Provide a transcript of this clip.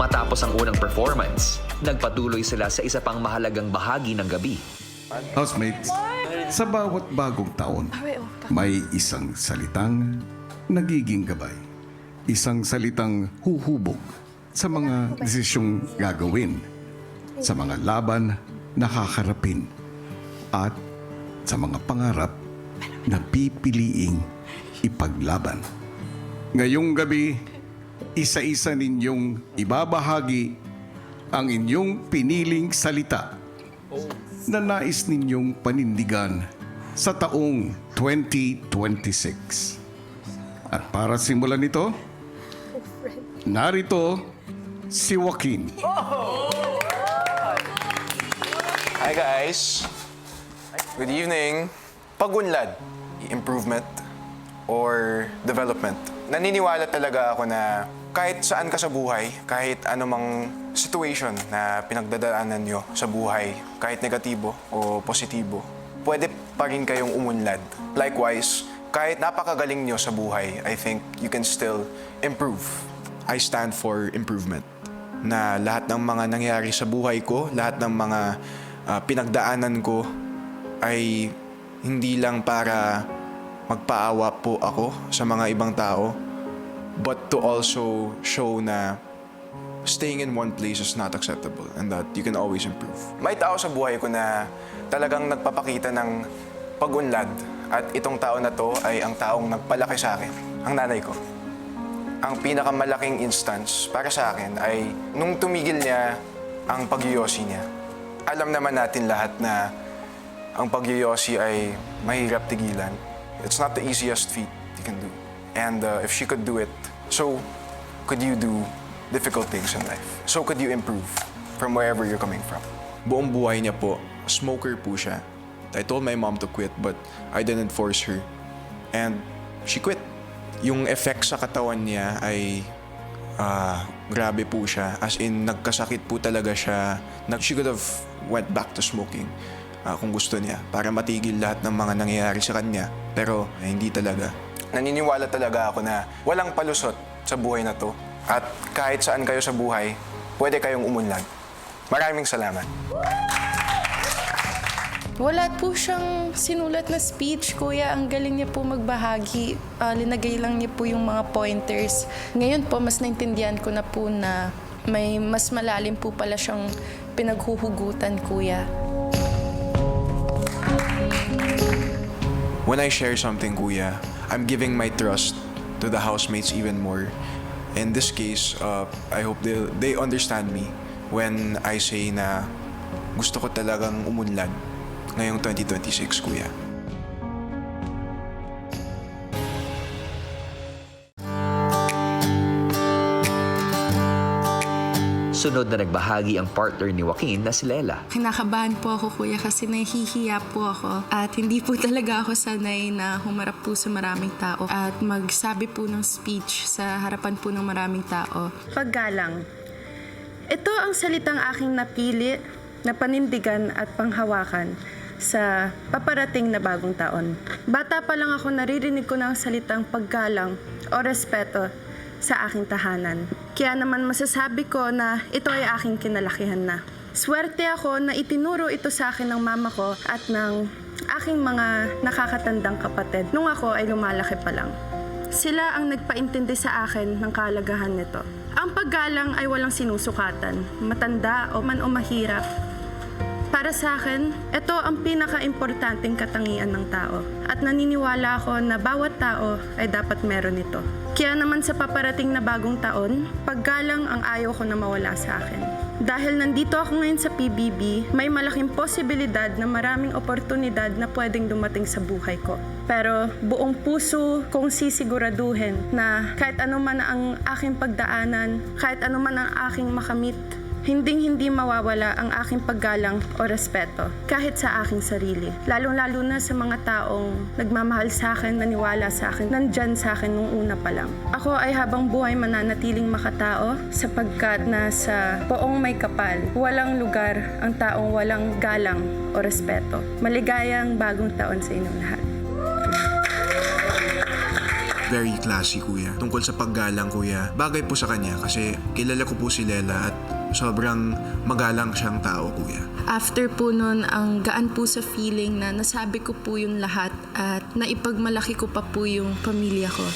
Matapos ang unang performance, nagpatuloy sila sa isa pang mahalagang bahagi ng gabi. Housemates, sa bawat bagong taon, may isang salitang nagiging gabay. Isang salitang huhubog sa mga desisyong gagawin, sa mga laban na kaharapin, at sa mga pangarap na pipiliing ipaglaban. Ngayong gabi, isa-isa ninyong ibabahagi ang inyong piniling salita na nais ninyong panindigan sa taong 2026. At para simulan ito, narito si Joaquin. Hi guys. Good evening. Pagunlad, improvement or development. Naniniwala talaga ako na kahit saan ka sa buhay, kahit anumang situation na pinagdadaanan nyo sa buhay, kahit negatibo o positibo, pwede pa rin kayong umunlad. Likewise, kahit napakagaling nyo sa buhay, I think you can still improve. I stand for improvement. Na lahat ng mga nangyari sa buhay ko, lahat ng mga pinagdaanan ko ay hindi lang para magpaawa po ako sa mga ibang tao, but to also show na staying in one place is not acceptable and that you can always improve. May tao sa buhay ko na talagang nagpapakita ng pag-unlad at itong tao na to ay ang taong nagpalaki sa akin, ang nanay ko. Ang pinakamalaking instance para sa akin ay nung tumigil niya ang pagyoyosi niya. Alam naman natin lahat na ang pagyoyosi ay mahirap tigilan. It's not the easiest feat you can do. And if she could do it, so could you do difficult things in life. So could you improve from wherever you're coming from. Buong buhay niya po, smoker po siya. I told my mom to quit but I didn't force her. And she quit. Yung effect sa katawan niya ay grabe po siya. As in, nagkasakit po talaga siya. She could have went back to smoking kung gusto niya para matigil lahat ng mga nangyayari sa kanya. Pero hindi talaga. Naniniwala talaga ako na walang palusot sa buhay na to. At kahit saan kayo sa buhay, pwede kayong umunlad. Maraming salamat. Wala po siyang sinulat na speech, kuya. Ang galing niya po magbahagi. Linagay lang niya po yung mga pointers. Ngayon po, mas naintindihan ko na po na may mas malalim po pala siyang pinaghuhugutan, kuya. When I share something, kuya, I'm giving my trust to the housemates even more. In this case, I hope they understand me when I say na gusto ko talagang umunlad ngayong 2026, kuya. Sunod na nagbahagi ang partner ni Joaquin na si Lela. Kinakabahan po ako, kuya, kasi nahihiya po ako. At hindi po talaga ako sanay na humarap po sa maraming tao at magsabi po ng speech sa harapan po ng maraming tao. Paggalang. Ito ang salitang aking napili na panindigan at panghawakan sa paparating na bagong taon. Bata pa lang ako, naririnig ko na ang salitang paggalang o respeto sa aking tahanan. Kaya naman masasabi ko na ito ay aking kinalakihan na. Swerte ako na itinuro ito sa akin ng mama ko at ng aking mga nakakatandang kapatid nung ako ay lumalaki pa lang. Sila ang nagpaintindi sa akin ng kahalagahan nito. Ang paggalang ay walang sinusukatan, matanda o man o mahirap. Para sa akin, ito ang pinaka-importanting katangian ng tao. At naniniwala ako na bawat tao ay dapat meron ito. Kaya naman sa paparating na bagong taon, paggalang ang ayaw ko na mawala sa akin. Dahil nandito ako ngayon sa PBB, may malaking posibilidad na maraming oportunidad na pwedeng dumating sa buhay ko. Pero buong puso kong sisiguraduhin na kahit ano man ang aking pagdaanan, kahit ano man ang aking makamit, hinding-hindi mawawala ang aking paggalang o respeto kahit sa aking sarili. Lalong-lalo na sa mga taong nagmamahal sa akin, naniwala sa akin, nandyan sa akin nung una pa lang. Ako ay habang buhay mananatiling makatao sapagkat nasa poong may kapal, walang lugar ang taong walang galang o respeto. Maligayang bagong taon sa inyong lahat. very classy, kuya. Tungkol sa paggalang, kuya. Bagay po sa kanya kasi kilala ko po si Lela at sobrang magalang siyang tao, kuya. After po nun, ang gaan po sa feeling na nasabi ko po yung lahat at naipagmalaki ko pa po yung pamilya ko.